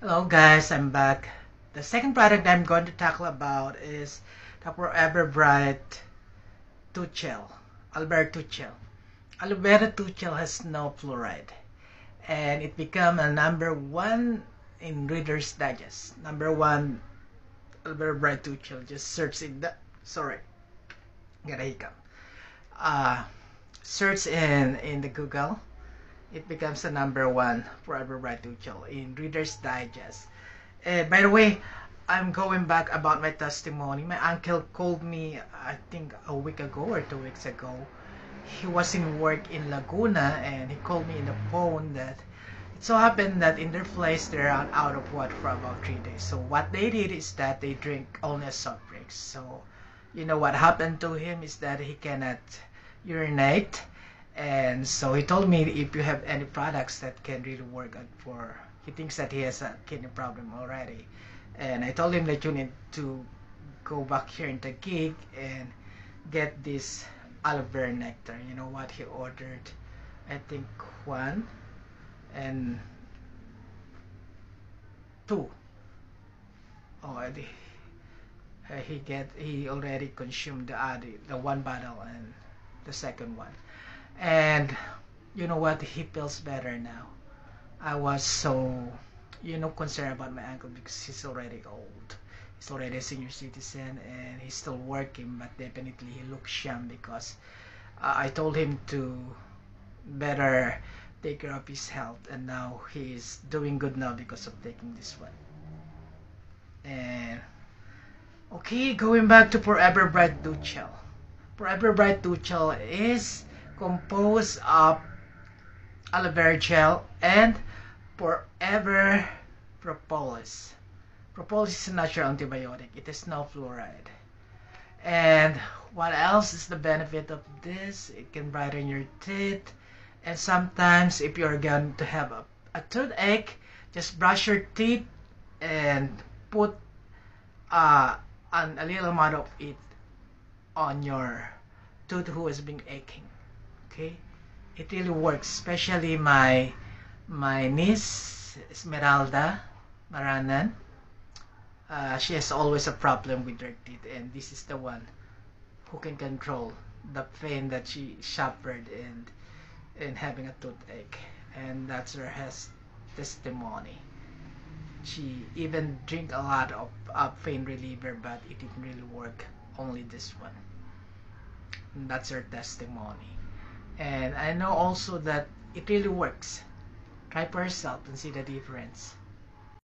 Hello guys, I'm back. The second product I'm going to tackle about is the Forever Bright Tooth Albert Tooth Albert Tooth has no fluoride, and it became a number one in Reader's Digest. Number one, Albert Bright Tooth. Just search in the sorry, got a hiccup. Uh, Search in the Google. It becomes a number one Forever Bright Tooth in Reader's Digest. By the way, I'm going back about my testimony. My uncle called me, I think, a week ago or 2 weeks ago. He was in work in Laguna and he called me in the phone that it so happened that in their place they're out of water for about 3 days. So what they did is that they drink only soft drinks. So you know what happened to him is that he cannot urinate, and so he told me if you have any products that can really work out for, he thinks that he has a kidney problem already. And I told him that you need to go back here in the gig and get this aloe vera nectar. You know what he ordered? I think one and two. Oh, he already consumed the one bottle and the second one. And you know what? He feels better now. I was so, concerned about my uncle because he's already old. He's already a senior citizen and he's still working, but definitely he looks young because I told him to better take care of his health, and now he's doing good now because of taking this one. And okay, going back to Forever Bright Tooth. Forever Bright Tooth is composed of aloe vera gel and Forever Propolis. Propolis is a natural antibiotic. It has no fluoride. And what else is the benefit of this? It can brighten your teeth. And sometimes if you're going to have a toothache, just brush your teeth and put a little amount of it on your tooth who has been aching. Okay, it really works, especially my niece Esmeralda Maranan. She has always a problem with her teeth, and this is the one who can control the pain that she suffered in having a toothache, and that's her testimony. She even drink a lot of pain reliever, but it didn't really work. Only this one. And that's her testimony. And I know also that it really works. Try for yourself and see the difference.